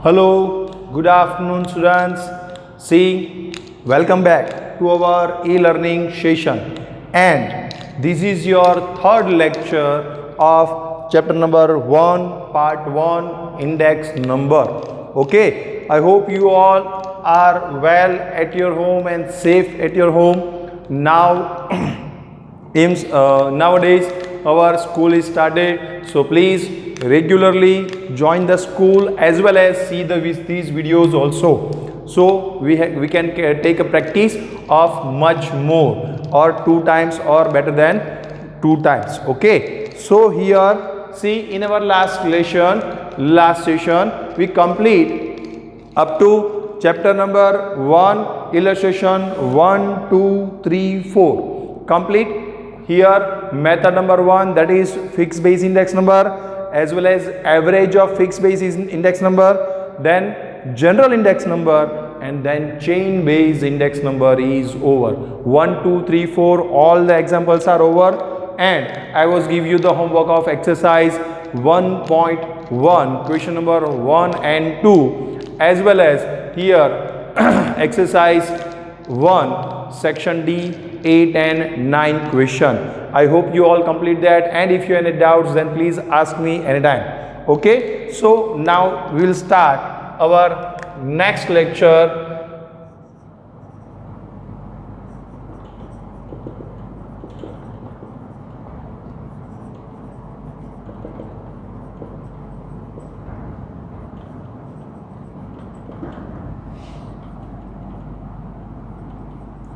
Hello, good afternoon, students. See, welcome back to our e-learning session. And this is your third lecture of chapter number 1, part 1, index number. Okay, I hope you all are well at your home and safe at your home. Now, nowadays our school is started, so please regularly join the school as well as see these videos also, so we can take a practice of much more or 2 times or better than 2 times. Okay, so here see, in our last session we complete up to chapter number 1, illustration 1, 2, 3, 4 complete. Here method number 1, that is fixed base index number as well as average of fixed base index number, then general index number, and then chain base index number is over. 1, 2, 3, 4 all the examples are over, and I was give you the homework of exercise 1.1 question number 1 and 2 as well as here exercise 1 section D 8 and 9 question. I hope you all complete that, and if you have any doubts then please ask me anytime. Okay, so now we will start our next lecture.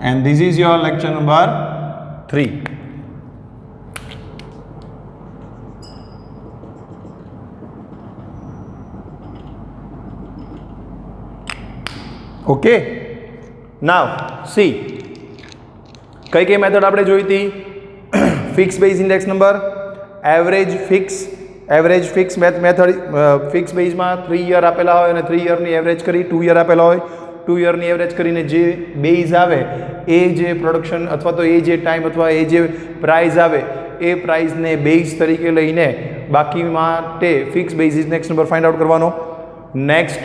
And this is your lecture number 3. Okay, now see, કઈ method આપણે જોઈ હતી? Fix base index number, average fix method. Fix બેઝમાં 3 year આપેલા હોય અને 3 યરની average કરી 2 year આપેલા હોય, 2 યરની એવરેજ કરીને જે બેઝ આવે એ જે પ્રોડક્શન અથવા તો એ જે ટાઈમ અથવા એ જે પ્રાઇઝ આવે એ પ્રાઇઝને બેઝ તરીકે લઈને બાકી માટે fix base index number find out કરવાનો. Next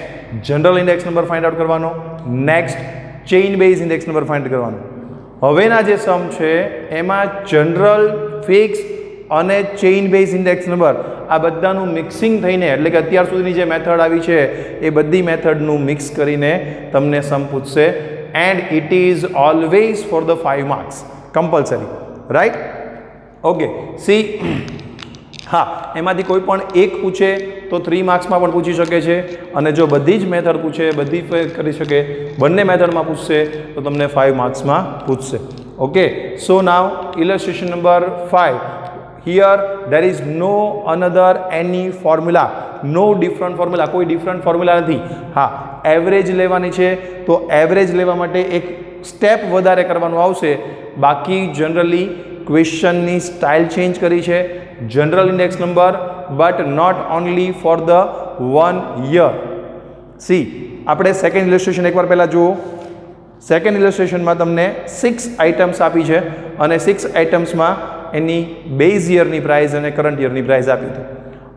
general index number find out કરવાનો. Next chain base index number find કરવાનો. હવેના જે સમ છે એમાં જનરલ, ફિક્સ અને ચેઇન બેઝ ઇન્ડેક્સ નંબર આ બધાનું મિક્સિંગ થઈને, એટલે કે અત્યાર સુધીની જે મેથડ આવી છે એ બધી મેથડનું મિક્સ કરીને તમને સમ પૂછશે, and it is always for the 5 marks compulsory, right? Okay, C, હા, એમાંથી કોઈ પણ એક પૂછે તો 3 માર્ક્સમાં પણ પૂછી શકે છે, અને જો બધી જ મેથડ પૂછે, બધી કરી શકે, બંને મેથડમાં પૂછશે તો તમને 5 માર્ક્સમાં પૂછશે. Okay, so now illustration number 5. Here there is no another any formula, no different formula, કોઈ ડિફરન્ટ ફોર્મ્યુલા નથી. હા, એવરેજ લેવાની છે તો એવરેજ લેવા માટે એક સ્ટેપ વધારે કરવાનું આવશે, બાકી જનરલી ક્વેશ્ચનની સ્ટાઇલ ચેન્જ કરી છે. General index number but not only for the 1 year. See, આપણે સેકન્ડ ઇલસ્ટ્રેશન એકવાર પહેલાં જુઓ. સેકન્ડ ઇલસ્ટ્રેશનમાં તમને 6 આઇટમ્સ આપી છે અને 6 આઇટમ્સમાં એની બેઝ યરની પ્રાઇઝ અને કરંટ યરની પ્રાઇઝ આપી હતી,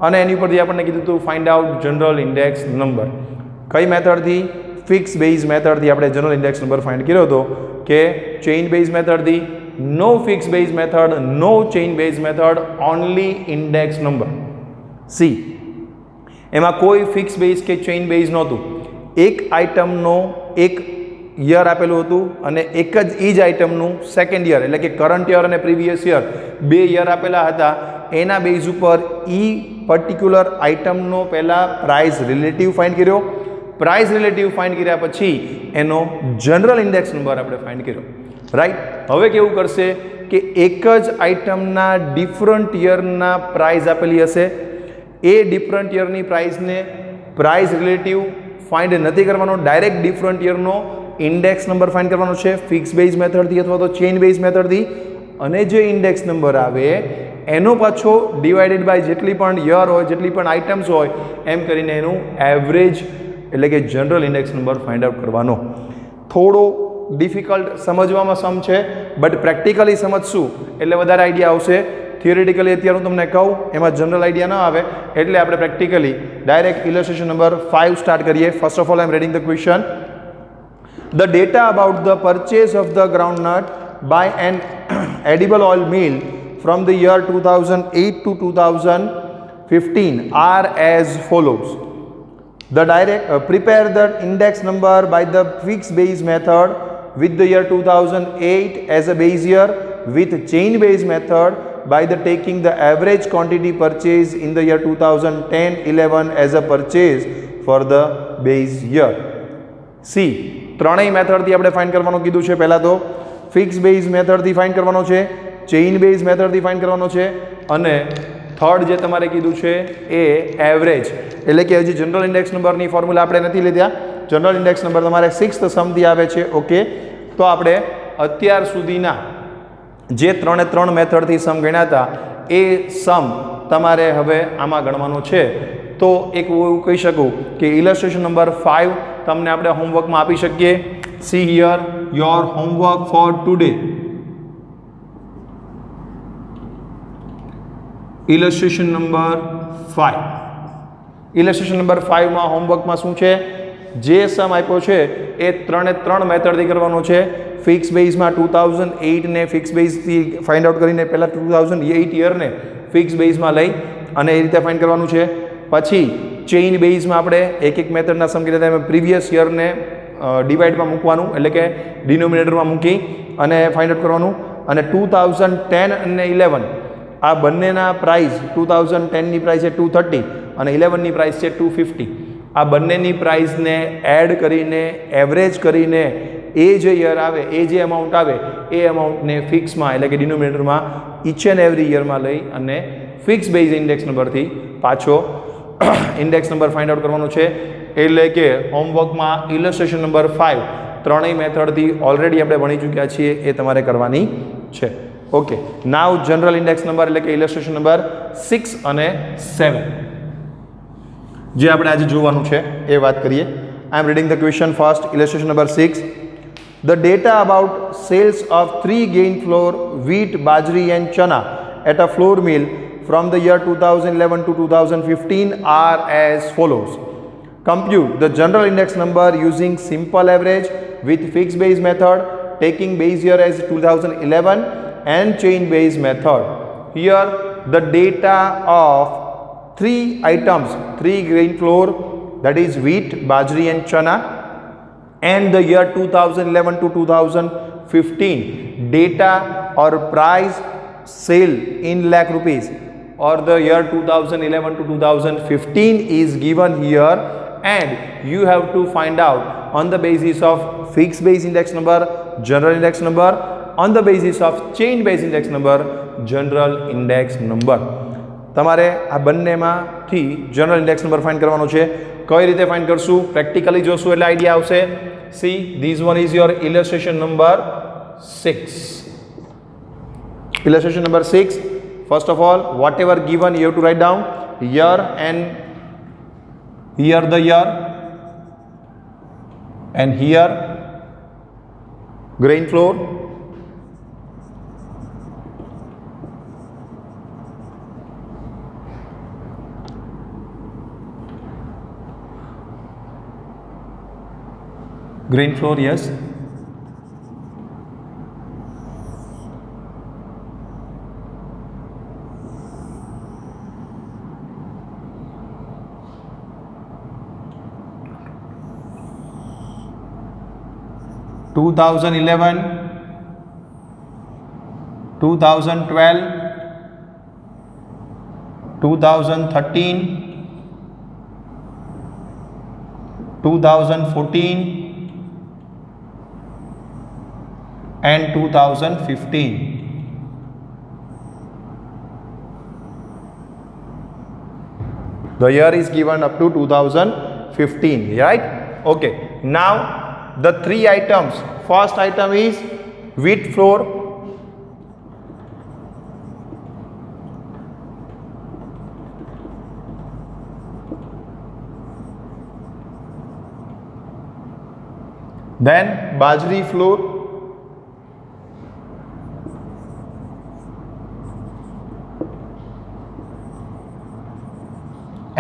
અને એની ઉપરથી આપણને કીધું હતું find out general index number. કઈ મેથડથી? ફિક્સ બેઝ મેથડથી આપણે જનરલ ઇન્ડેક્સ નંબર ફાઇન્ડ કર્યો હતો, કે ચેઇન બેઝ મેથડથી. No fix base method, no chain base method, only index number. See, એમાં કોઈ ફિક્સ બેઝ કે ચેઇન બેઝ નહોતું. એક આઇટમનો એક યર આપેલું હતું અને એક જ એ જ આઇટમનું સેકન્ડ યર, એટલે કે કરંટ યર અને પ્રીવિયસ યર 2 યર આપેલા હતા. એના બેઝ ઉપર પર્ટિક્યુલર આઇટમનો પહેલાં પ્રાઇઝ રિલેટિવ ફાઇન્ડ કર્યો. પ્રાઇઝ રિલેટિવ ફાઇન્ડ કર્યા પછી એનો જનરલ ઇન્ડેક્સ નંબર આપણે ફાઇન્ડ કર્યો, રાઈટ? હવે કેવું કરશે કે એક જ આઇટમના ડિફરન્ટ યરના પ્રાઇઝ આપેલી હશે, એ ડિફરન્ટ યરની પ્રાઇઝને પ્રાઇઝ રિલેટિવ ફાઇન્ડ નથી કરવાનો, ડાયરેક્ટ ડિફરન્ટ યરનો ઇન્ડેક્સ નંબર ફાઇન્ડ કરવાનો છે ફિક્સ બેઝ મેથડથી અથવા તો ચેઇન બેઝ મેથડથી, અને જે ઇન્ડેક્સ નંબર આવે એનો પાછો ડિવાઇડેડ બાય જેટલી પણ યર હોય, જેટલી પણ આઇટમ્સ હોય, એમ કરીને એનું એવરેજ એટલે કે general index number find out કરવાનો. થોડો ડિફિકલ્ટ સમજવામાં સમ છે, બટ પ્રેક્ટિકલી સમજશું એટલે વધારે આઈડિયા આવશે. થિયોરિટિકલી અત્યારે હું તમને કહું એમાં જનરલ આઈડિયા ન આવે એટલે આપણે પ્રેક્ટિકલી ડાયરેક્ટ ઇલસ્ટ્રેશન નંબર 5 સ્ટાર્ટ કરીએ. First of all I am reading the question. The data about the purchase of the groundnut by an edible oil mill from the year 2008 to 2015 are as follows. The prepare the index number by the fixed base method with the year 2008 as a base year, with chain base method by the taking the average quantity purchase in the year 2010-11 as a purchase for the base year. C. ત્રણેય મેથડથી આપણે find કરવાનું કીધું છે. પહેલાં તો fix base મેથડથી find કરવાનો છે, chain base મેથડથી find કરવાનો છે, અને થર્ડ જે તમારે કીધું છે એ એવરેજ, એટલે કે હજી જનરલ ઇન્ડેક્સ નંબરની ફોર્મ્યુલા આપણે નથી લીધા. જનરલ ઇન્ડેક્સ નંબર તમારે 6th સમથી આવે છે. ઓકે, તો આપણે અત્યાર સુધીના જે 3 મેથડથી સમ ગણ્યા હતા એ સમ તમારે હવે આમાં ગણવાનો છે. તો એક એવું કહી શકું કે ઇલસ્ટ્રેશન નંબર 5 તમને આપણે હોમવર્કમાં આપી શકીએ. See here your homework for today. Illustration number 5. Illustration number 5 માં હોમવર્કમાં શું છે, જે સમ આપ્યો છે એ 3 મેથડથી કરવાનો છે. ફિક્સ બેઝમાં 2008 ને ફિક્સ બેઝથી ફાઇન્ડ આઉટ કરીને પહેલાં 2008 યરને ફિક્સ બેઝમાં લઈ અને એ રીતે ફાઇન્ડ કરવાનું છે. પછી ચેઇન બેઝમાં આપણે એક મેથડના સમ કીધા હતા, એમાં પ્રીવિયસ યરને ડિવાઇડમાં મૂકવાનું, એટલે કે ડિનોમિનેટરમાં મૂકી અને ફાઇન્ડ આઉટ કરવાનું. અને 2010 અને 11 આ બંનેના પ્રાઇસ, 2010ની પ્રાઇસ છે 230 અને 11ની પ્રાઇસ છે 250. આ બંનેની પ્રાઇસને એડ કરીને એવરેજ કરીને એ જે યર આવે, એ જે અમાઉન્ટ આવે એ અમાઉન્ટને ફિક્સમાં, એટલે કે ડિનોમિનેટરમાં ઈચ એન્ડ એવરી યરમાં લઈ અને ફિક્સ બેઝ ઇન્ડેક્સ નંબરથી પાછો ઇન્ડેક્સ નંબર ફાઇન્ડ આઉટ કરવાનો છે. એટલે કે હોમવર્કમાં ઇલસ્ટ્રેશન નંબર 5 ત્રણેય મેથડથી ઓલરેડી આપણે ભણી ચૂક્યા છીએ, એ તમારે કરવાની છે. ઓકે, નાવ જનરલ ઇન્ડેક્સ નંબર એટલે કે ઇલસ્ટ્રેશન નંબર 6 અને 7 જે આપણે આજે જોવાનું છે એ વાત કરીએ. I am reading the question first. Illustration number 6. The data about sales of 3 grain flour, wheat, bajri and chana at a flour mill from the year 2011 to 2015 are as follows. Compute the general index number using simple average with fixed base method, taking base year as 2011 and chain base method. Here the data of 3 items, 3 grain flour, that is wheat, bajri and chana, and the year 2011 to 2015 data or price sale in lakh rupees, or the year 2011 to 2015 is given here, and you have to find out on the basis of fixed base index number, general index number, on the basis of chain base index number, general index number. તમારે આ બંનેમાંથી general index number find કરવાનો છે. કઈ રીતે find કરશું, practically જોશું એટલે આઈડિયા આવશે. See this one is your illustration number 6. Illustration number 6. First of all, whatever given you have to write down year, and here the year, and here grain flour, grain flour, yes. 2011, 2012, 2013, 2014 and 2015. The year is given up to 2015, right? Okay. Now the 3 items. First item is wheat flour. Then bajri flour.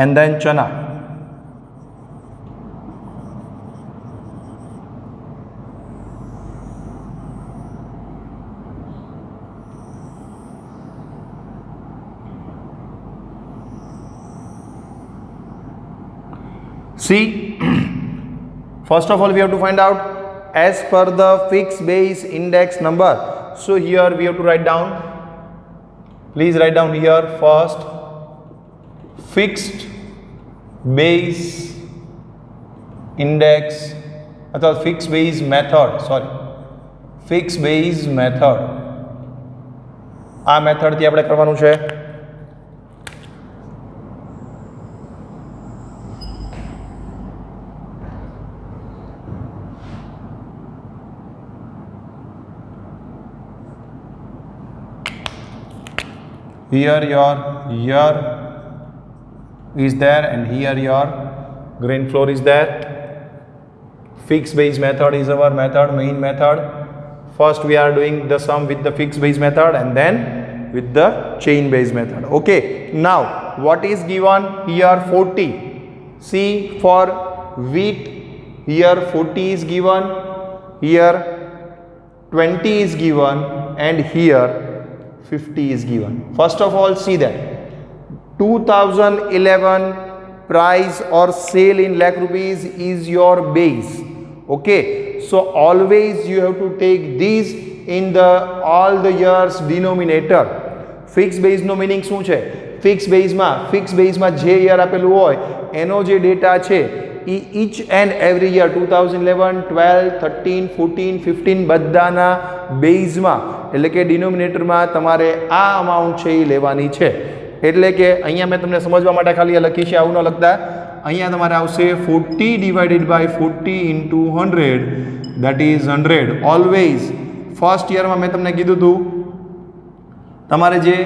and then chana. See, first of all we have to find out as per the fixed base index number. So here we have to write down, please write down here first fixed base index અથવા fixed base method, fixed base method. આ method થી આપણે કરવાનું છે. Here your year is there and here your grain floor is there. Fixed base method is our method, main method. First we are doing the sum with the fixed base method and then with the chain base method. Okay, now what is given here? 40. See, for wheat here 40 is given, here 20 is given and here 50 is given. First of all, see that 2011 price or sale in lakh rupees is your base. Okay, so always you have to take these in the all the years denominator. Fixed base no meaning શું છે? Fix બેઝમાં જે year આપેલું હોય એનો જે data છે એ each and every year 2011, 12, 13, 14, 15 બધાના બેઝમાં એટલે કે ડિનોમિનેટરમાં તમારે આ અમાઉન્ટ છે એ લેવાની છે. એટલે કે અહીંયા મેં તમને સમજવા માટે ખાલી લખી છે, આવું ન લખતા. અહીંયા તમારે આવશે 40 divided by 40 into 100 that is 100. Always first યરમાં મેં તમને કીધું હતું તમારે જે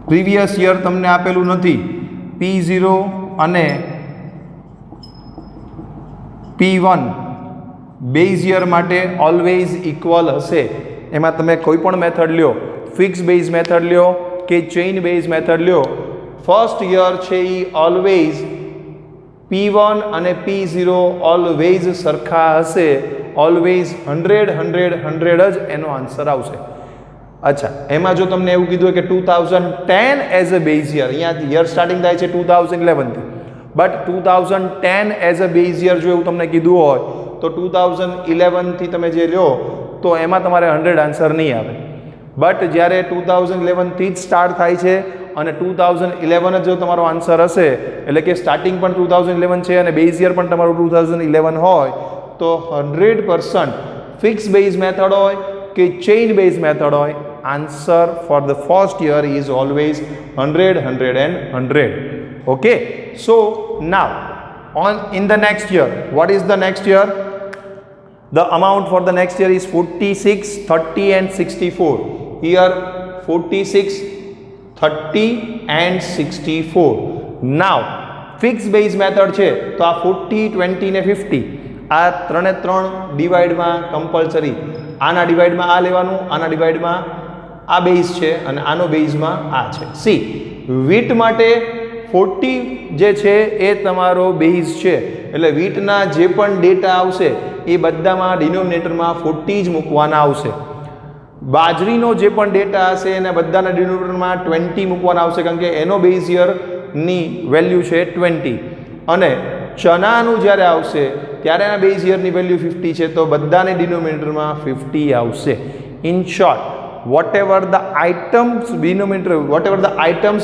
પ્રીવિયસ યર તમને આપેલું નથી P0 અને P1 બેઝ યર માટે ઓલવેઝ ઇક્વલ હશે. એમાં તમે કોઈ પણ મેથડ લ્યો, ફિક્સ બેઝ મેથડ લ્યો કે ચેઇન બેઝ મેથડ લ્યો, ફર્સ્ટ યર છે એ ઓલવેઝ P1 અને P0 ઓલવેઝ સરખા હશે. ઓલવેઝ 100 100 100 જ એનો આન્સર આવશે. અચ્છા, એમાં જો તમને એવું કીધું હોય કે 2010 એઝ અ બેઝ યર, અહીંયા યર સ્ટાર્ટિંગ થાય છે 2011 થી, but 2010 as a base year જો એવું તમને કીધું હોય તો 2011 થી તમે જે લ્યો તો એમાં તમારે 100 આન્સર નહીં આવે. બટ જ્યારે 2011 થી જ સ્ટાર્ટ થાય છે અને 2011 જ જો તમારો આન્સર હશે, એટલે કે સ્ટાર્ટિંગ પણ 2011 છે અને બેઝ યર પણ તમારું 2011 હોય, તો 100% ફિક્સ બેઝ મેથડ હોય કે ચેઇન બેઝ મેથડ હોય, answer for the first year is always 100 100 and 100. Okay, so now in the next year, what is the next year? The amount for the next year is 46, 30 and 64. Here 46, 30 and 64. Now fixed base method છે તો આ 40, 20 ને 50 આ ત્રણે ત્રણ ડિવાઇડમાં compulsory, આના ડિવાઇડમાં આ લેવાનું, આના ડિવાઇડમાં આ બેઝ છે અને આનો બેઝમાં આ છે. સી, વીટ માટે 40 જે છે એ તમારો બેઝ છે, એટલે વીટના જે પણ ડેટા આવશે એ બધામાં ડિનોમિનેટરમાં 40 જ મૂકવાના આવશે. બાજરીનો જે પણ ડેટા હશે એને બધાના ડિનોમિનેટરમાં 20 મૂકવાના આવશે, કારણ કે એનો બેઝ યરની વેલ્યુ છે 20. અને ચનાનું જ્યારે આવશે ત્યારે એના બેઝ યરની વેલ્યુ 50 છે, તો બધાને ડિનોમિનેટરમાં 50 આવશે. In short, whatever the items denominator, whatever the items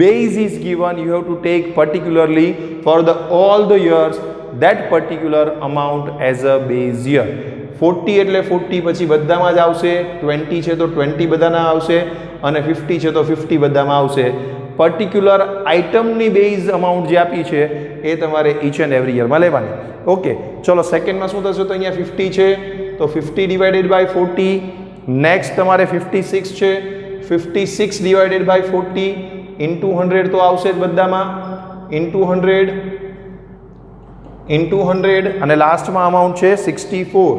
base is given, you have to take particularly for the all the years that particular amount as a base year. 40 એટલે 40 પછી બધામાં જ આવશે, 20 છે તો 20 બધાના આવશે અને 50 છે તો 50 બધામાં આવશે. પર્ટિક્યુલર આઇટમની બેઝ અમાઉન્ટ જે આપી છે એ તમારે ઈચ એન્ડ એવરી યરમાં લેવાની. ઓકે, ચલો સેકન્ડમાં શું થશે? તો અહીંયા 50 છે તો 50 ડિવાઇડેડ બાય 40. નેક્સ્ટ તમારે 56 છે, 56 ડિવાઇડેડ બાય 40 ઇન્ટુ 100 તો આવશે જ બધામાં, ઇન્ટુ 100 અને લાસ્ટમાં અમાઉન્ટ છે 64.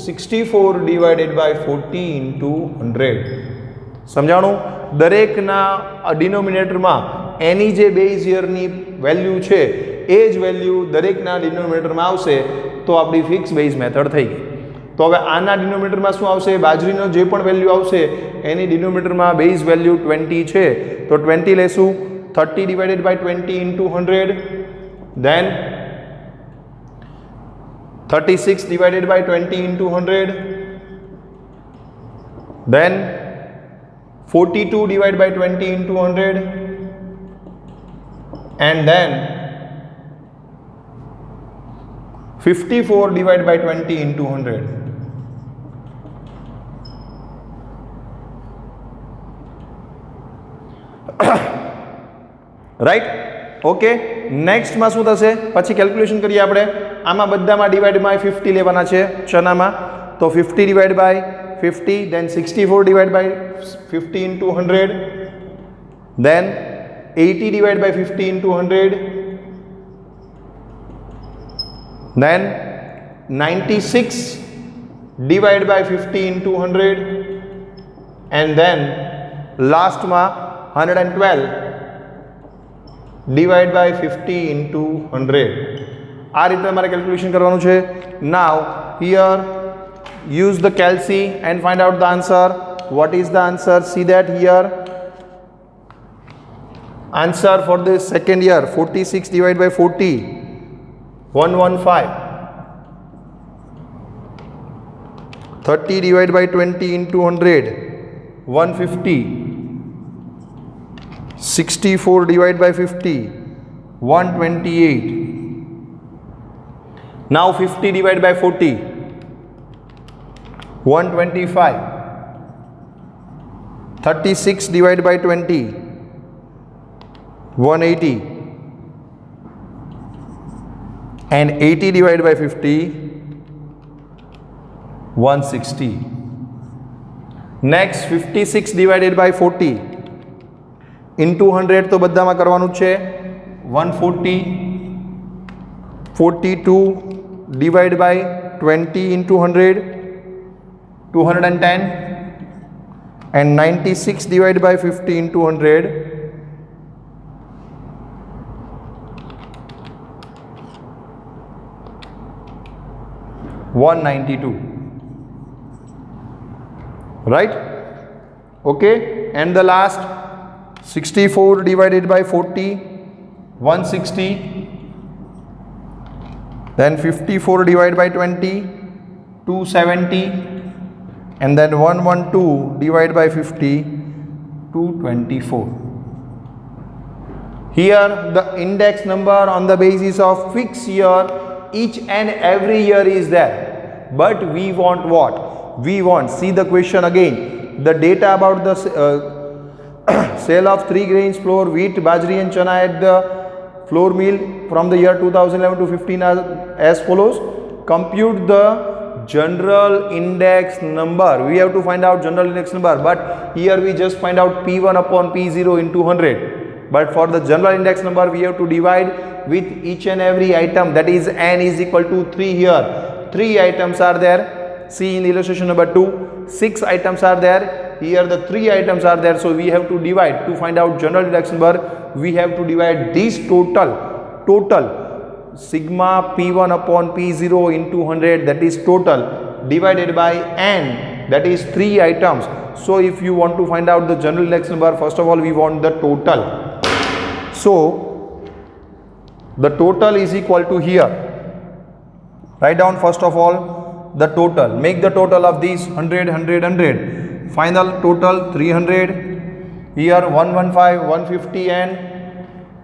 64 ડિવાઇડેડ બાય 40 ઇન્ટુ 100. સમજાણું? દરેકના ડિનોમિનેટરમાં એની જે બેઝ યરની વેલ્યુ છે એ જ વેલ્યુ દરેકના ડિનોમિનેટરમાં આવશે તો આપણી ફિક્સ બેઝ મેથડ થઈ ગઈ. તો હવે આના ડિનોમિનેટરમાં શું આવશે? બાજરીનો જે પણ વેલ્યુ આવશે એની ડિનોમિનેટરમાં બેઝ વેલ્યુ 20 છે તો 20 લેશું. 30 divided by 20 into 100, then 36 divided by 20 into 100, then 42 divided by 20 into 100, and then 54 divided by 20 into 100. Right? Okay, નેક્સ્ટમાં શું થશે? પછી કેલ્ક્યુલેશન કરીએ આપણે. આમાં બધામાં ડિવાઇડમાં 50 લેવાના છે ચનામાં, તો 50 divide by 50, then 64 divide by 50 into 100, then 80 divide by 50 into 100, then 96 divide by 50 into 100, and then લાસ્ટમાં 112 ડિવાઇડ બાય 50 into 100. આ રીતે તમારે કેલ્ક્યુલેશન કરવાનું છે. Now here use the calci and find out the answer. What is the answer? See that here. Answer for the second year 46 divide by 40, 115. 30 divide by 20 into 100, 150. 64 divided by 50, 128. Now 50 divided by 40, 125. 36 divided by 20, 180. And 80 divided by 50, 160. Next 56 divided by 40 into 100 તો બધામાં કરવાનું છે. 140. 42 divided by 20 into 100, 210. And 96 divided by 50 into 100, 192. Right? Okay. And the last 64 divided by 40, 160. Then 54 divided by 20, 270. And then 112 divided by 50, 224. Here the index number on the basis of fixed year, each and every year is there. But we want what? We want, see the question again, the data about the sale of 3 grains flour, wheat, bajri and chana at the flour mill from the year 2011 to 15 as follows. Compute the general index number. We have to find out general index number, but here we just find out P1 upon P0 into 100. But for the general index number, we have to divide with each and every item, that is n is equal to 3 here. 3 items are there. See in illustration number 2, 6 items are there. Here the 3 items are there, so we have to divide. To find out general index number, we have to divide this total sigma P1 upon P0 into 100, that is total, divided by n, that is 3 items. So if you want to find out the general index number, first of all we want the total. So the total is equal to here. Write down first of all the total. Make the total of these 100, 100, 100. Final total 300. Here 115, 150 and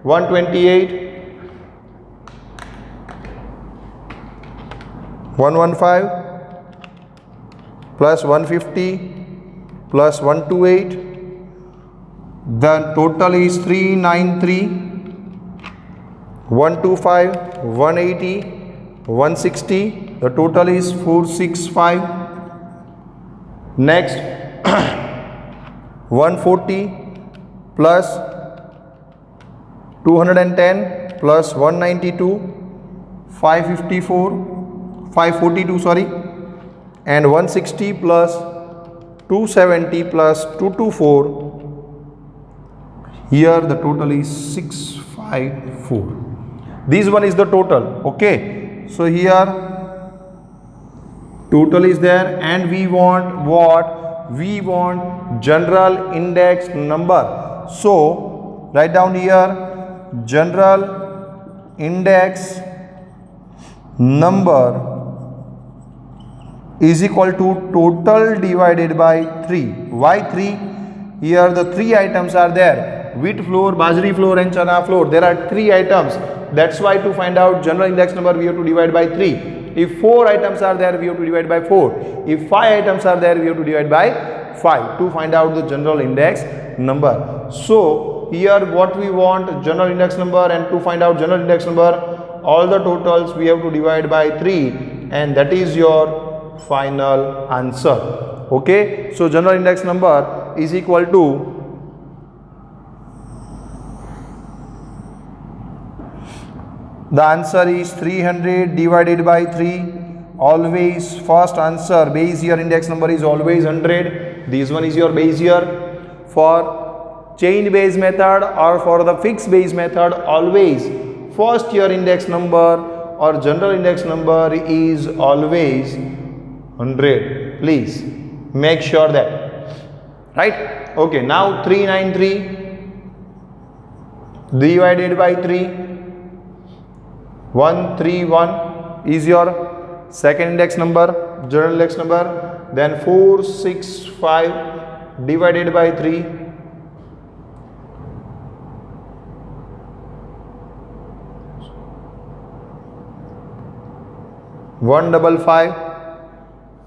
128. 115 plus 150 plus 128. The total is 393. 125, 180, 160. The total is 465. Next 140 plus 210 plus 192, 542 sorry, and 160 plus 270 plus 224. Here the total is 654. This one is the total. Okay, so here total is there, and we want what? We want general index number. So write down here general index number is equal to total divided by 3. Why 3? Here the 3 items are there: wheat flour, bajri flour and chana flour. There are 3 items. That's why to find out general index number we have to divide by 3. If 4 items are there, we have to divide by 4. If 5 items are there, we have to divide by 5 to find out the general index number. So here what we want, general index number, and to find out general index number, all the totals we have to divide by 3, and that is your final answer. Okay, so general index number is equal to the answer is 300 divided by 3. Always first answer base year index number is always 100. This one is your base year. For chain base method or for the fixed base method, always first year index number or general index number is always 100. Please make sure that, right? Okay, now 393 divided by 3, 131 is your second index number, general index number. Then 465 divided by 3, 155.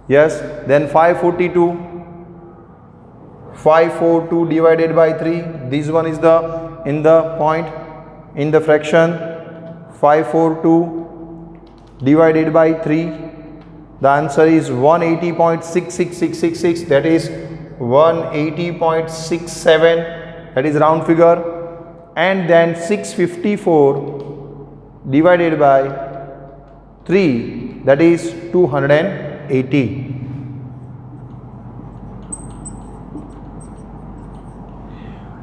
Yes, then 542, 542 divided by 3. This one is the in the point in the fraction. 542 divided by 3. The answer is 180.66666. That is 180.67. That is round figure. And then 654 divided by 3. That is 280.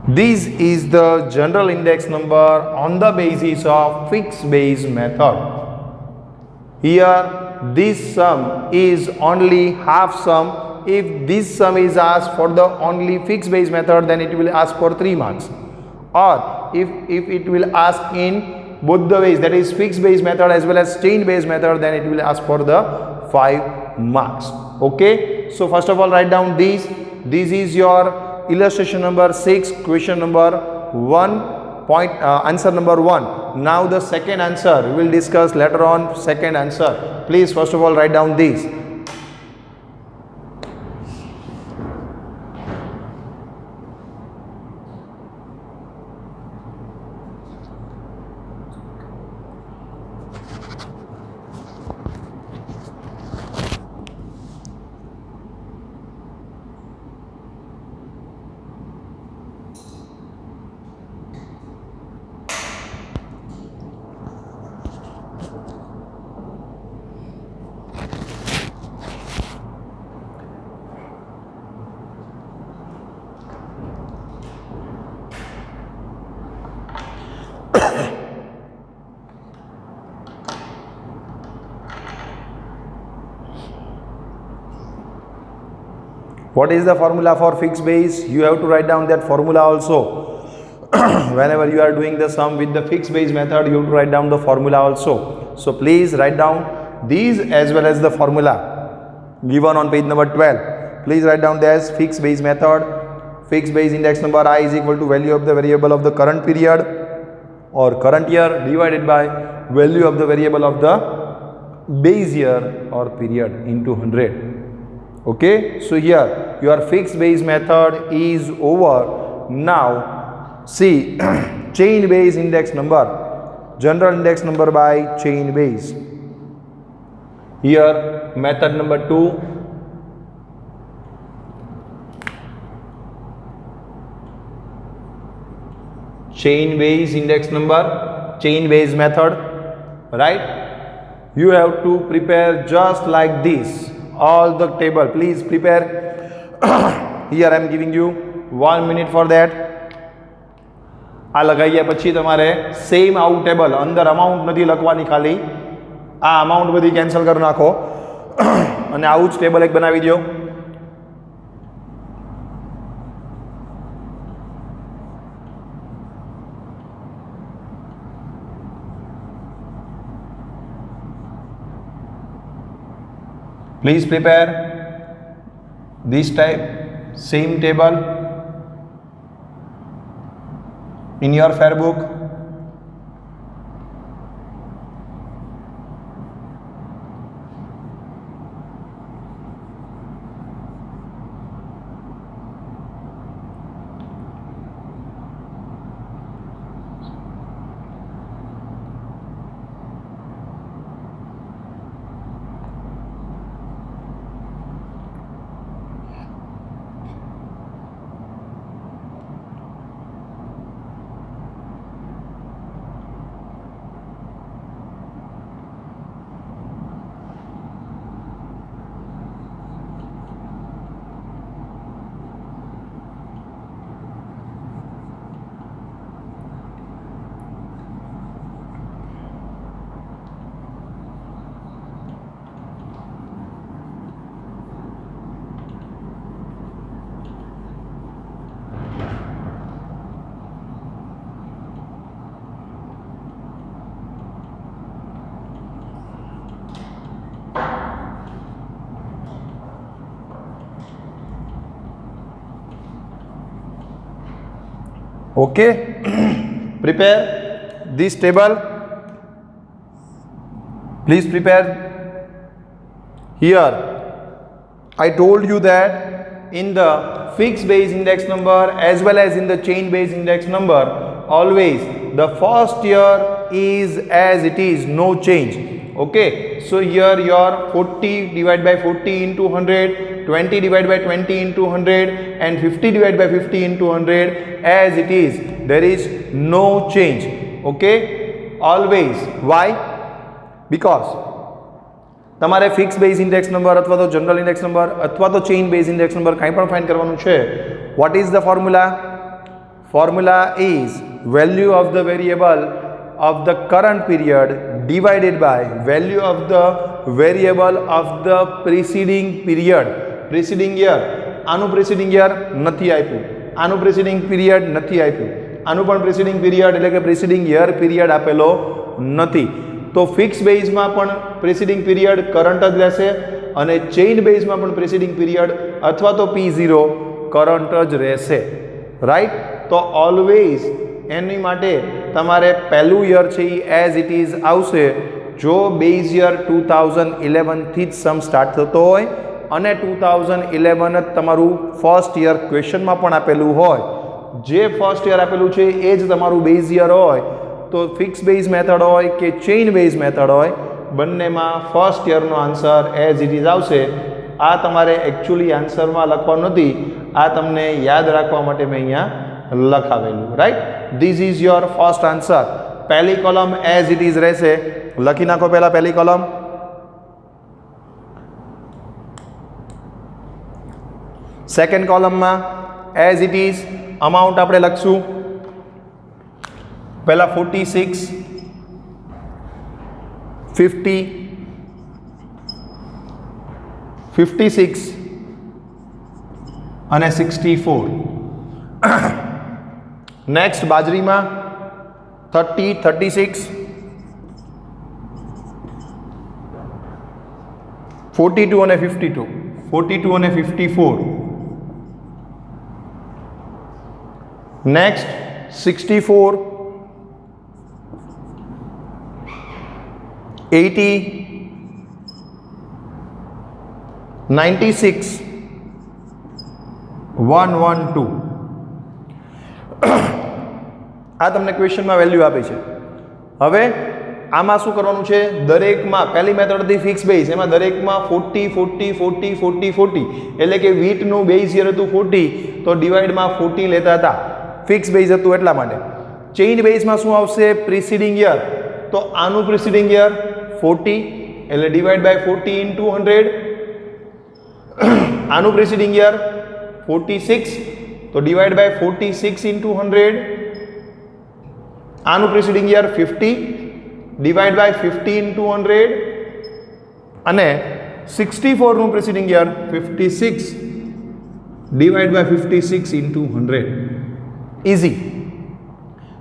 This is the general index number on the basis of fixed base method. Here this sum is only half sum. If this sum is asked for the only fixed base method, then it will ask for 3 marks. Or if it will ask in both the ways, that is fixed base method as well as chain base method, then it will ask for the 5 marks. Okay, so first of all write down this. This is your illustration number 6, question number 1, answer number 1. Now the second answer we will discuss later on. Second answer, please first of all write down this. What is the formula for fixed base? You have to write down that formula also. Whenever you are doing the sum with the fixed base method, you have to write down the formula also. So please write down these as well as the formula given on page number 12. Please write down this fixed base method. Fixed base index number I is equal to value of the variable of the current period or current year divided by value of the variable of the base year or period into 100. Okay, so here your fixed base method is over. Now see chain base index number, general index number by chain base. Here method number 2, chain base index number, chain base method, right? You have to prepare just like this. All the table, please prepare. Here I am giving you 1 minute for that. આ લગાવી ગયા પછી તમારે same આવું table, અંદર amount નથી લખવાની, ખાલી આ અમાઉન્ટ બધી કેન્સલ કરી નાખો અને આવું જ ટેબલ એક બનાવી દો. Please prepare this type same table in your fair book. Okay, prepare this table. Please prepare. Here I told you that in the fixed base index number as well as in the chain base index number, always the first year is as it is, no change. Okay, so here your 40 divided by 40 into 100, 20 divided by 20 into 100 and 50 divided by 50 into 100 as it is, there is no change. Okay, always. Why? Because તમારે fix base index number અથવા તો general index number અથવા તો chain base index number કંઈ પણ find કરવાનું છે. Vote is the formula? Formula is value of the variable of the current period divided by value of the variable of the preceding period. Preceding year, આનું preceding year નથી આપ્યું, આનું preceding period નથી આપ્યું, આનું પણ preceding period એટલે કે preceding year period આપેલો નથી. તો ફિક્સ બેઝમાં પણ preceding period કરંટ જ લેશે અને ચેઇન બેઝમાં પણ preceding period અથવા તો P0 કરંટ જ રહેશે. રાઈટ? તો ઓલવેઝ એની માટે તમારે પહેલું યર છે એ એઝ ઇટ ઇઝ આવશે જો બેઝ યર 2011થી જ સમ સ્ટાર્ટ થતો હોય અને 2011 જ તમારું ફર્સ્ટ યર ક્વેશ્ચનમાં પણ આપેલું હોય. જે ફર્સ્ટ યર આપેલું છે એ જ તમારું બેઝ યર હોય. તો ફિક્સ બેઝ મેથડ હોય કે ચેઇન બેઝ મેથડ હોય, બંનેમાં ફર્સ્ટ યરનો આન્સર એઝ ઇટ ઇઝ આવશે. આ તમારે એકચ્યુઅલી આન્સરમાં લખવાનું નથી, આ તમને યાદ રાખવા માટે મેં અહીંયા લખાવેલું. Right? This is your first answer. પહેલી કોલમ એઝ ઇટ ઇઝ રહેશે. લખી નાખો પહેલા પહેલી કોલમ. સેકન્ડ કોલમમાં એઝ ઇટ ઇઝ અમાઉન્ટ આપણે લખશું. પહેલા 46, 50, 56 અને 64. નેક્સ્ટ બાજરીમાં 30, 36, 42 અને 52, 42 અને 54. નેક્સ્ટ 64, 80, 96, 112. આ તમને ક્વેશ્ચનમાં વેલ્યુ આપી છે. હવે આમાં શું કરવાનું છે? દરેકમાં પહેલી મેથડ હતી ફિક્સ બેઝ, એમાં દરેકમાં 40 40 40 40 40 એટલે કે વીટનું બેઝ યર હતું 40 તો ડિવાઈડમાં 40 લેતા હતા. ફિક્સ બેઝ હતું એટલા માટે. ચેઇન બેઝમાં શું આવશે? પ્રિસીડિંગ યર. તો આનું પ્રિસીડિંગ યર 40 એટલે ડિવાઈડ બાય 40 ઇન્ટુ 100. આનું પ્રિસીડિંગ યર 46 તો ડિવાઈડ બાય 46 ઇન્ટુ 100. આનું preceding year 50 divide by 50 into 100 અને 64 નું preceding year 56 divide by 56 into 100. Easy.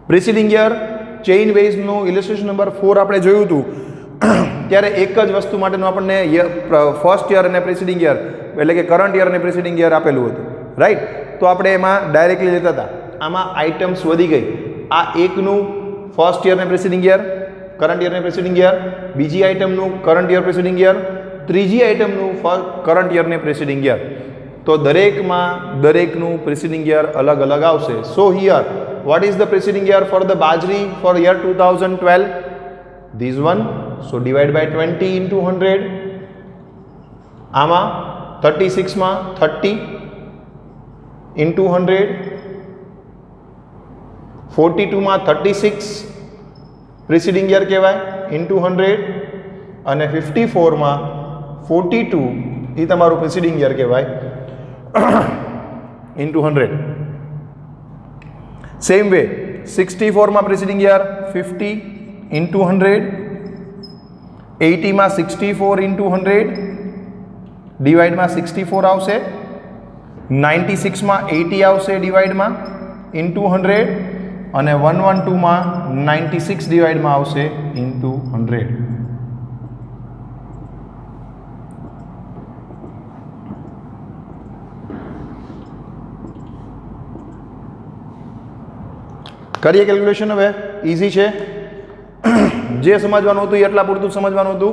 Preceding year chain વેઝનું ઇલિસ્ટ્રેશન નંબર 4 આપણે જોયું હતું ત્યારે એક જ વસ્તુ માટેનું આપણને ફર્સ્ટ યર અને પ્રિસીડિંગ યર એટલે કે કરંટ યર અને પ્રિસીડિંગ યર આપેલું હતું, રાઈટ? તો આપણે એમાં ડાયરેક્ટલી લેતા હતા. આમાં આઇટમ્સ વધી ગઈ. આ એકનું ફર્સ્ટ યર ને પ્રિસીડિંગ યર, કરંટ યર ને પ્રિસીડિંગ યર, બીજી આઇટમનું કરંટ યર પ્રિસીડિંગ યર, ત્રીજી આઇટમનું કરંટ યર ને પ્રિસીડિંગ યર. તો દરેકનું પ્રિસીડિંગ યર અલગ અલગ આવશે. સો here what is the preceding year for the bajri for year 2012? This one. So divide by 20 into 100. આમાં 36 માં 30 into 100, 42 માં 36 preceding year કહેવાય into 100 અને 54 માં 42 એ તમારું preceding year કહેવાય into 100. સેમ વે 64 માં પ્રિસીડિંગ યર 50 ઇન્ટુ 100, 80 માં 64 ઇન્ટુ 100 ડિવાઈડમાં 64 આવશે, 96 માં 80 આવશે ડિવાઈડમાં ઇન્ટુ 100 અને 112 માં 96 ડિવાઈડમાં આવશે ઇન્ટુ 100. કરીએ કેલ્ક્યુલેશન. હવે ઇઝી છે. જે સમજવાનું હતું એટલા પૂરતું સમજવાનું હતું.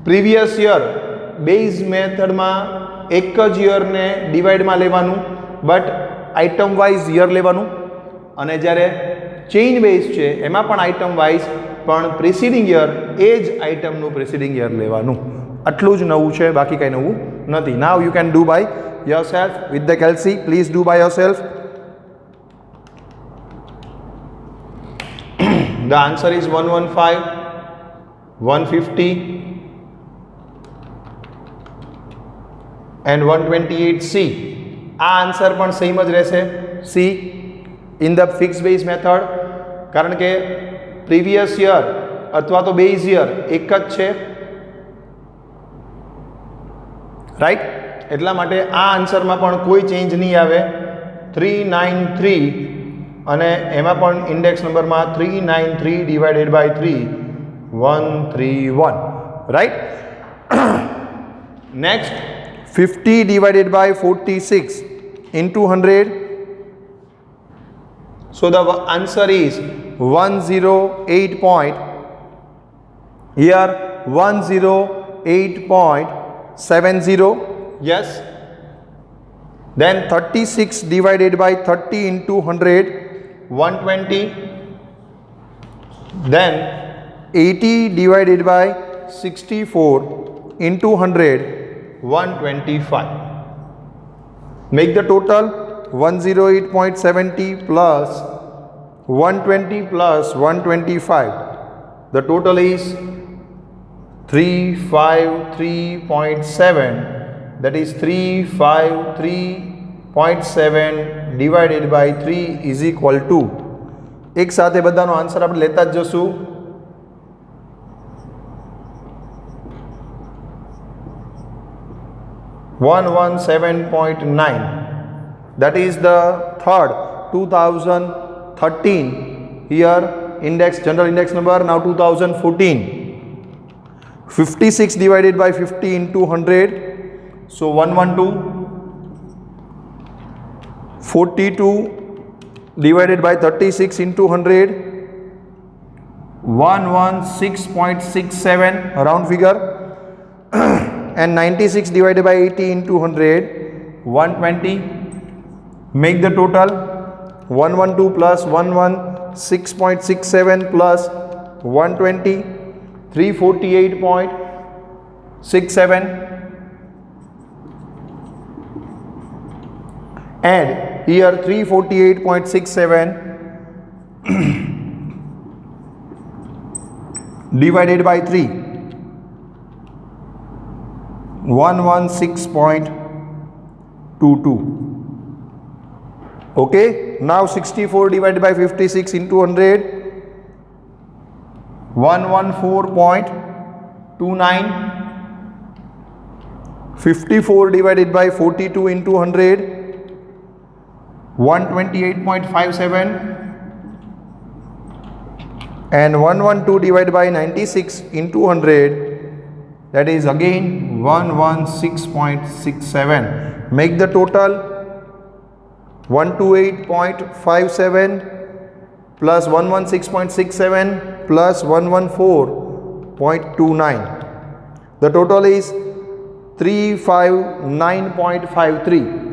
પ્રીવિયસ યર બેઝ મેથડમાં એક જ યરને ડિવાઈડમાં લેવાનું, બટ આઇટમ વાઇઝ યર લેવાનું. અને જ્યારે ચેઇન બેઝ છે એમાં પણ આઇટમ વાઇઝ પણ પ્રિસીડિંગ યર એ જ આઇટમનું પ્રિસીડિંગ યર લેવાનું. આટલું જ નવું છે, બાકી કંઈ નવું નથી. Now you can do by yourself with the calci. Please do by yourself. The answer is 115, 150 and 128C. આ આન્સર પણ સેમ જ રહેશે. C in the fix base method, કારણ કે પ્રીવિયસ યર અથવા તો બેઝ યર એક જ છે, રાઈટ? એટલા માટે આ આન્સરમાં પણ કોઈ ચેન્જ નહીં આવે. 393 અને એમાં પણ ઇન્ડેક્સ નંબરમાં 393 divided by 3 131, right? Next 50 divided by 46 into 100. So the answer is 108. Here 108.70. Yes. Then 36 divided by 30 into 100, 120. Then 80 divided by 64 into 100, 125. Make the total 108.70 plus 120 plus 125. The total is 353.7. That is 353.7 divided by 3 is equal to, એક સાથે બધાનો answer આપણે લેતા જ જશું. $117.9. That is the third 2013 here index, general index number. Now 2014. 56 divided by 50 into 100. So 112. 42 divided by 36 into 100. 116.67 round figure. And 96 divided by 80 into 100, 120. Make the total 112 plus 116.67 plus 120, 348.67. Add here 348.67 divided by 3, 116.22. Okay, now 64 divided by 56 into 100, 114.29, 54 divided by 42 into 100, 128.57, and 112 divided by 96 into 100, that is again 116.67. Make the total 128.57 plus 116.67 plus 114.29. The total is 359.53.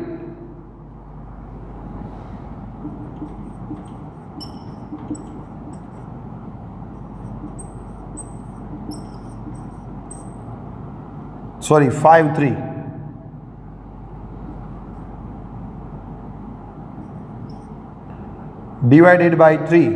Sorry, 53. Divided by 3.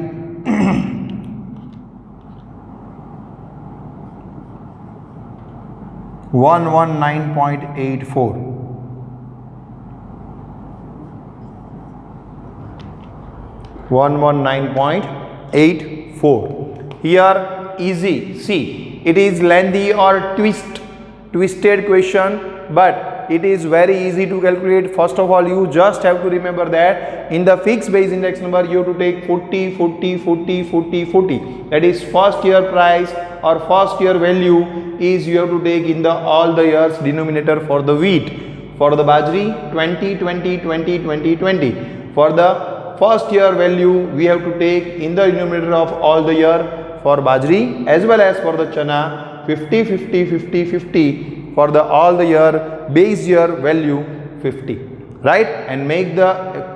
119.84. 119.84. Here easy. See, it is lengthy or twisted question, but it is very easy to calculate. First of all, you just have to remember that in the fixed base index number you have to take 40, 40, 40, 40, 40. That is first year price or first year value is you have to take in the all the years denominator for the wheat. For the bajri 20, 20, 20, 20, 20. For the first year value we have to take in the denominator of all the year for bajri as well as for the chana 50, 50, 50, 50. For the all the year base year value 50, right? And make the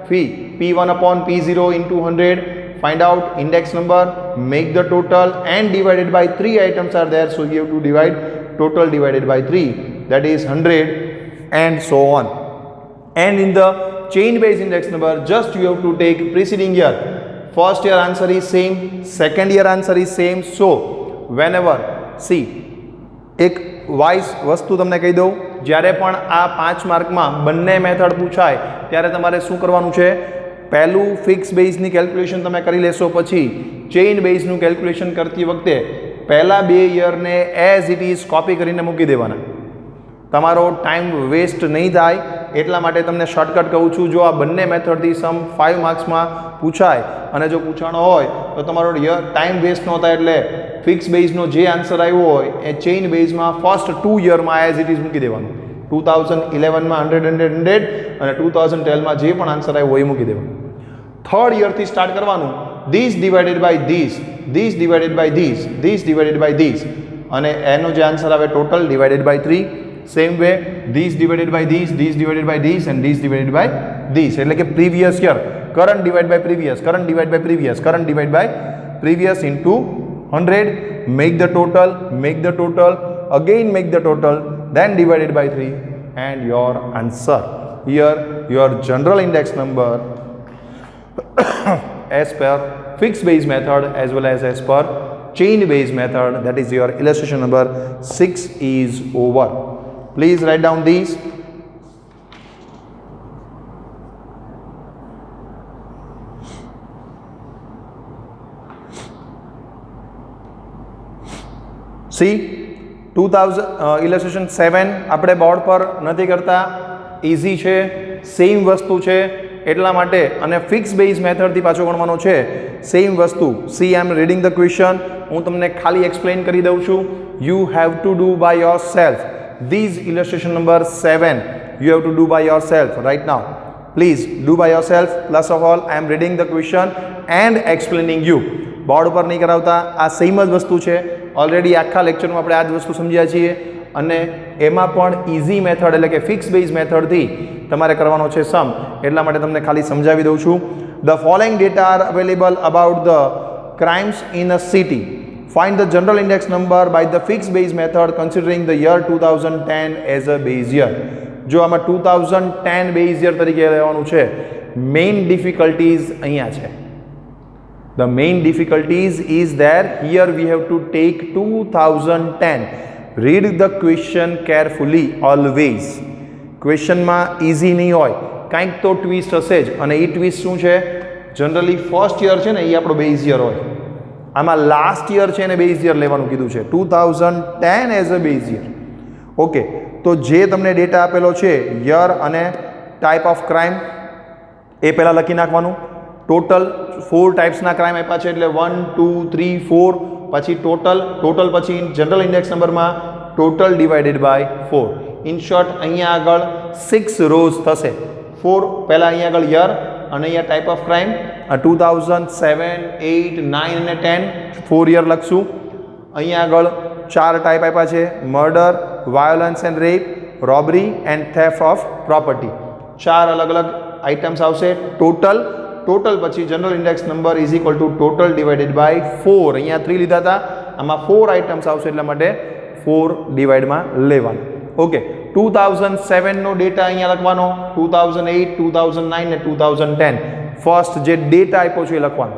fee P1 upon P0 into 100. Find out index number, make the total, and divided by 3 items are there, so you have to divide total divided by 3, that is 100, and so on. And in the chain based index number, just you have to take preceding year. First year answer is same, second year answer is same. So whenever, see, એક wise વસ્તુ તમને કહી દઉં, જ્યારે પણ આ 5 માર્કમાં બંને method પૂછાય ત્યારે તમારે શું કરવાનું છે? પહેલું ફિક્સ બેઝની કેલ્ક્યુલેશન તમે કરી લેશો, પછી ચેઇન બેઝનું કેલ્ક્યુલેશન કરતી વખતે પહેલા 2 યરને એઝ ઇટ ઇઝ કોપી કરીને મૂકી દેવાના. તમારો ટાઈમ વેસ્ટ નહીં થાય એટલા માટે તમને શોર્ટકટ કહું છું. જો આ બંને મેથડથી સમ 5 માર્ક્સમાં પૂછાય અને જો પૂછાણો હોય તો તમારો ટાઈમ વેસ્ટ ન થાય, એટલે ફિક્સ બેઝનો જે આન્સર આવ્યો હોય એ ચેઇન બેઝમાં ફર્સ્ટ 2 યરમાં એઝ ઇટ ઇઝ મૂકી દેવાનું. 2011માં 100 100 100 અને 2012માં જે પણ આન્સર આવ્યો એ મૂકી દેવાનું. થર્ડ યરથી સ્ટાર્ટ કરવાનું, this divided by this, this divided by this, this divided by this, અને એનો જે આન્સર આવે total divided by 3. Same way this divided by this, this divided by this and this divided by this, એટલે કે previous year, current divide by previous, current divide by previous, current divide by previous into 100. Make the total, again make the total, then divided by 3, and your answer. Here your general index number as per fixed base method as well as per chain base method, that is your illustration number 6 is over. Please write down these. See, 2000 illustration 7 આપણે board પર નથી કરતા, easy છે, સેમ વસ્તુ છે એટલા માટે, અને ફિક્સ બેઝ મેથડથી પાછો ગણવાનો છે સેમ વસ્તુ. See I am reading the question, હું તમને ખાલી એક્સપ્લેન કરી દઉં છું. You have to do by yourself these illustration number 7 you have to do by yourself right now. Please do by yourself. Plus of all, I am reading the question and explaining you. Board ઉપર નહીં કરાવતા, આ same જ વસ્તુ છે. Already આખા લેક્ચરમાં આપણે આ જ વસ્તુ સમજ્યા છીએ, અને એમાં પણ ઇઝી મેથડ એટલે કે ફિક્સ બેઝ મેથડથી તમારે કરવાનો છે સમ, એટલા માટે તમને ખાલી સમજાવી દઉં છું. The following data are available about the crimes in a city. Find the general index number by the fix base method considering the year 2010 as a base year. જો આમાં 2010 બેઝ યર તરીકે લેવાનું છે, મેઇન ડિફિકલ્ટીઝ અહીંયા છે. The main difficulties is there. Here we have to take 2010. Read the question carefully always. Question માં easy નહીં હોય, કંઈક તો ટ્વિસ્ટ હશે જ, અને એ ટ્વિસ્ટ શું છે? જનરલી ફર્સ્ટ યર છે ને એ આપણો બેઝ યર હોય, આમાં લાસ્ટ યર છે એને બેઝ યર લેવાનું કીધું છે, 2010 as a base year. Okay, તો જે તમને ડેટા આપેલો છે યર અને ટાઈપ ઓફ ક્રાઇમ એ પહેલાં લખી નાખવાનું. ટોટલ 4 ટાઈપ્સના ક્રાઇમ આપ્યા છે એટલે 1 2 3 4, પછી ટોટલ પછી જનરલ ઇન્ડેક્સ નંબરમાં total divided by 4. In short અહીંયા આગળ 6 રોઝ થશે. 4 પહેલાં અહીંયા આગળ યર અને અહીંયા ટાઈપ ઓફ ક્રાઇમ 2007, 8, 9 અને 10 4 યર લખશું. અહીંયા આગળ 4 ટાઈપ આપ્યા છે, murder, violence and rape, robbery and theft of property. 4 અલગ અલગ આઇટમ્સ આવશે. ટોટલ પછી general index number is equal to total divided by 4. અહીંયા 3 લીધા હતા, આમાં 4 આઇટમ્સ આવશે એટલા માટે 4 ડિવાઇડમાં લેવાનું. ઓકે, 2007 નો ડેટા અહીંયા લખવાનો, 2008, 2009 ને 2010 ફર્સ્ટ જે ડેટા આપ્યો છે એ લખવાનો.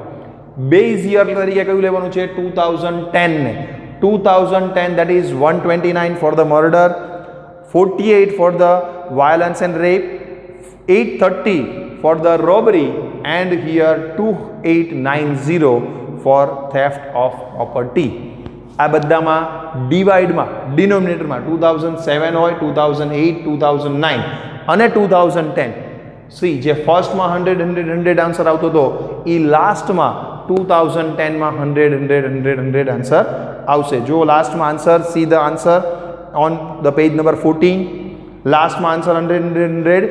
બેઝ યર તરીકે કયું લેવાનું છે? 2010 ને. 2010 that is 129 for the murder, 48 for the violence and rape, 830 for the robbery and here 2890 for theft of property. આ બધામાં ડિવાઇડમાં ડિનોમિનેટરમાં 2007 હોય, 2008, 2009 અને 2010. સી જે ફર્સ્ટમાં 100 આન્સર આવતો હતો એ લાસ્ટમાં 2010માં 100 આન્સર આવશે. જો લાસ્ટમાં answer, see the answer on the page number 14. લાસ્ટમાં આન્સર 100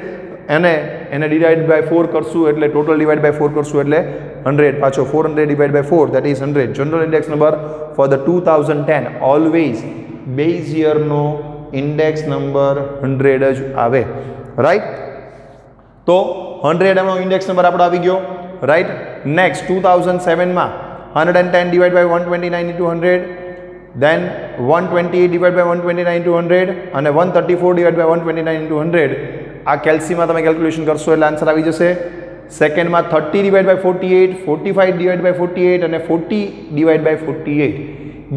અને એને ડિવાઇડ બાય 4 કરશું એટલે ટોટલ ડિવાઇડ બાય 4 કરશું એટલે 100. પાછો 400 divide by 4 that is 100. General index number for the 2010 always base યરનો ઇન્ડેક્સ નંબર 100 જ આવે. રાઈટ, તો 100 એમનો ઇન્ડેક્સ નંબર આપણો આવી ગયો. રાઈટ, નેક્સ્ટ 2007માં 110 divide by 129 into 100, then 128 divide by 129 into 100 અને 134 ડિવાઇડ બાય 129 ઇન્ટુ 100. આ કેલ્સીમાં તમે કેલ્ક્યુલેશન કરશો એટલે આન્સર આવી જશે. સેકન્ડમાં 30 ડિવાઇડ બાય 48, 45 ડિવાઇડ બાય 48 અને 40 ડિવાઇડ બાય 48.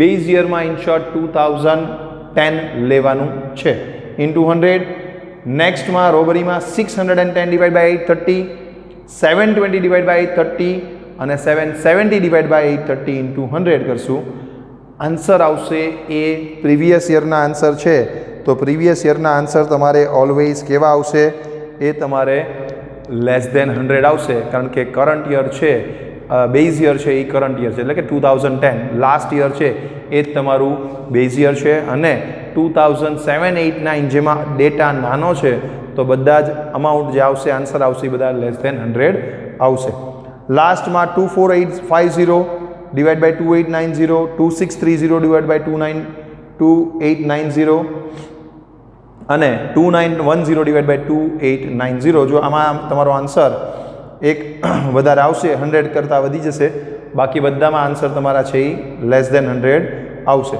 બેઝ યરમાં ઇન શોર્ટ 2010 લેવાનું છે ઇન્ટુ 100. નેક્સ્ટમાં રોબરીમાં 610 ડિવાઇડ બાય 830, 720 ડિવાઇડ બાય 830 અને 770 ડિવાઇડ બાય 830 ઇન્ટુ 100 કરશું. આન્સર આવશે એ પ્રીવિયસ યરના આન્સર છે. તો પ્રીવિયસ યરના આન્સર તમારે ઓલવેઝ કેવા આવશે? એ તમારે લેસ દેન 100 આવશે, કારણ કે કરંટ યર છે, બેઝ યર છે એ કરંટ યર છે, એટલે કે 2010 લાસ્ટ યર છે એ જ તમારું બેઝ યર છે. અને 2007, 8, 9 જેમાં ડેટા નાનો છે તો બધા જ અમાઉન્ટ જે આવશે, આન્સર આવશે એ બધા લેસ દેન 100 આવશે. લાસ્ટમાં 24850 ડિવાઇડ બાય 2890, 2630 ડિવાઇડ બાય 2890 અને 2910 ડિવાઇડ બાય 2890. જો આમાં તમારો આન્સર એક વધારે આવશે, 100 કરતાં વધી જશે, બાકી બધામાં આન્સર તમારા છે એ લેસ દેન 100 આવશે.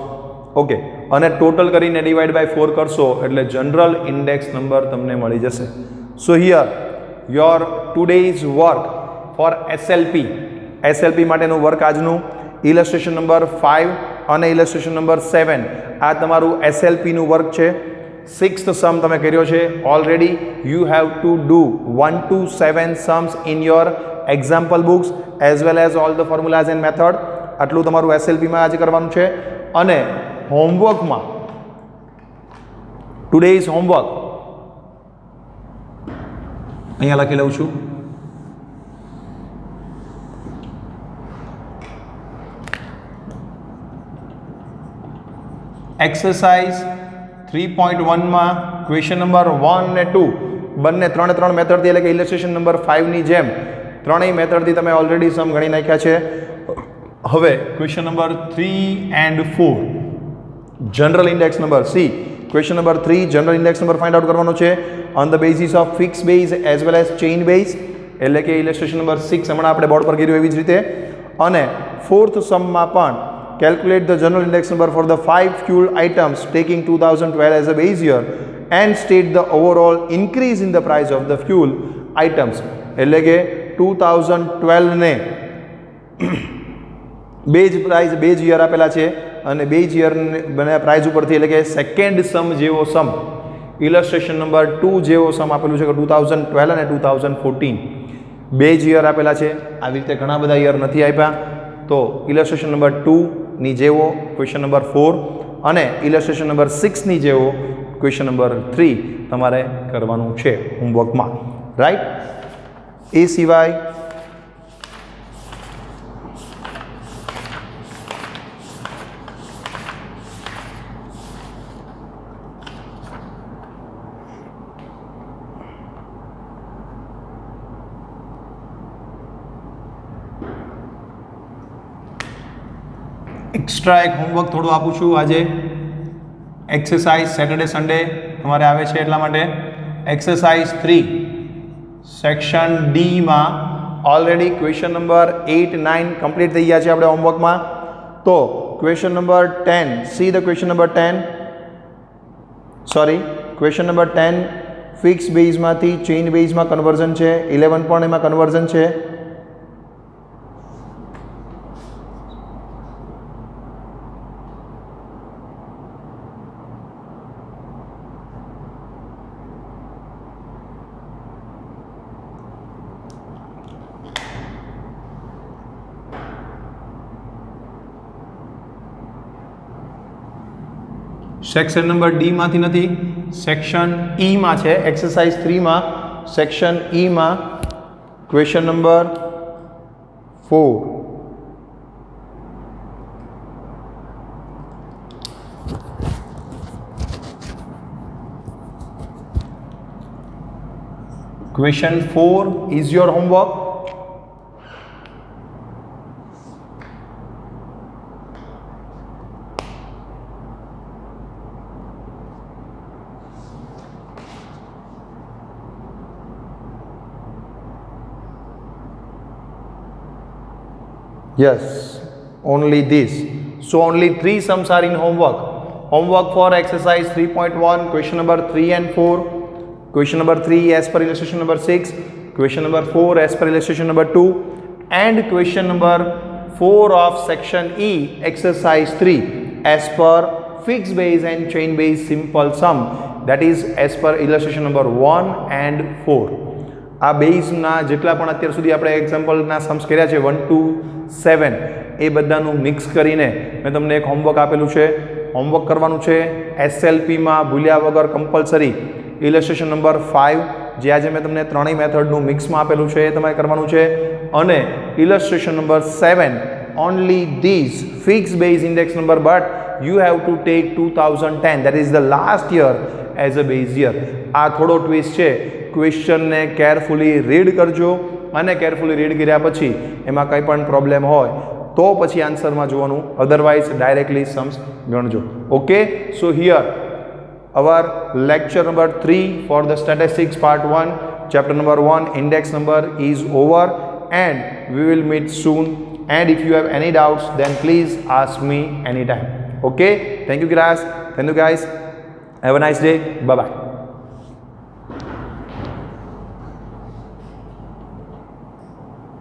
ઓકે, અને ટોટલ કરીને ડિવાઇડ બાય 4 કરશો એટલે જનરલ ઇન્ડેક્સ નંબર તમને મળી જશે. So here your today's work for SLP માટેનું વર્ક આજનું ઇલસ્ટ્રેશન નંબર 5 અને ઇલસ્ટ્રેશન નંબર 7 આ તમારું એસએલપીનું વર્ક છે. 6th સમ તમે કર્યો છે already. You have to do 1 to 7 sums in your example books as well as all the formulas and method. આટલું તમારું એસએલપીમાં આજે કરવાનું છે. અને હોમવર્કમાં ટુડે ઇઝ હોમવર્ક અહીંયા લખી લઉં છું. એક્સરસાઇઝ 3.1માં ક્વેશ્ચન નંબર 1 અને 2 બંને 3 મેથડથી, એટલે કે ઇલસ્ટ્રેશન નંબર 5ની જેમ ત્રણેય મેથડથી તમે ઓલરેડી સમ ગણી નાખ્યા છે. હવે question number 3 and 4 general index number C. Question number 3 general index number find out કરવાનો છે on the basis of fix base as well as chain base, એટલે કે ઇલસ્ટ્રેશન નંબર 6 હમણાં આપણે બોર્ડ પર કર્યું એવી જ રીતે. અને 4th સમમાં પણ calculate the general index number for the 5 fuel items taking 2012 as a base year and state the overall increase in the price of the fuel items. એટલે કે 2012 ને બેઝ યર આપેલા છે અને બેઝ યર બને price ઉપરથી, એટલે કે સેકન્ડ સમ જેવો સમ ઇલસ્ટ્રેશન નંબર 2 જેવો સમ આપેલું છે કે 2012 અને 2014 બેઝ યર આપેલા છે. આવી રીતે ઘણા બધા યર નથી આપ્યા. તો ઇલસ્ટ્રેશન નંબર 2 ની જેવો ક્વેશ્ચન નંબર 4 અને ઇલસ્ટ્રેશન નંબર 6 ની જેવો ક્વેશ્ચન નંબર 3 તમારે કરવાનું છે હોમવર્કમાં, રાઈટ. એ સિવાય એક્સ્ટ્રા એક હોમવર્ક થોડું આપું છું આજે. એક્સરસાઇઝ સેટરડે સન્ડે તમારે આવે છે એટલા માટે એક્સરસાઇઝ 3 સેક્શન ડીમાં ઓલરેડી ક્વેશ્ચન નંબર 8, 9 કમ્પ્લીટ થઈ ગયા છે આપણે હોમવર્કમાં. તો question number 10, see the question number 10, sorry question number 10 fix બેઝમાંથી ચેઇન બેઝમાં કન્વર્ઝન છે. 11 પણ એમાં કન્વર્ઝન છે. સેક્શન નંબર ડીમાંથી નથી, સેક્શન ઈમાં છે. એક્સરસાઇઝ 3માં સેક્શન ઈમાં question number 4. Question 4 is your homework. Yes, only this. So only 3 sums are in homework. Homework for exercise 3.1, question number 3 and 4. Question number 3 as per illustration number 6. Question number 4 as per illustration number 2. And question number 4 of section E, exercise 3 as per fixed base and chain base simple sum. That is as per illustration number 1 and 4. આ બેઝના જેટલા પણ અત્યાર સુધી આપણે એક્ઝામ્પલના Sam's કર્યા છે 1 to 7 એ બધાનું mix કરીને મેં તમને એક હોમવર્ક આપેલું છે. હોમવર્ક કરવાનું છે એસએલપીમાં ભૂલ્યા વગર કમ્પલસરી ઇલસ્ટ્રેશન નંબર 5 જે આજે મેં તમને ત્રણેય મેથડનું મિક્સમાં આપેલું છે એ તમારે કરવાનું છે. અને illustration number 7 only these fix base index number but you have to take 2010 that is the last year as a base year. આ થોડો ટ્વિસ્ટ છે. ક્વેશ્ચનને કેરફુલી રીડ કરજો અને કેરફુલી રીડ કર્યા પછી એમાં કંઈ પણ પ્રોબ્લેમ હોય તો પછી આન્સરમાં જોવાનું, અધરવાઇઝ ડાયરેક્ટલી સમ્સ ગણજો. Okay, so here our lecture number 3 for the statistics part 1 chapter number 1 index number is over and we will meet soon. And if you have any doubts then please ask me any time. Okay, thank you guys. Have a nice day. Bye by.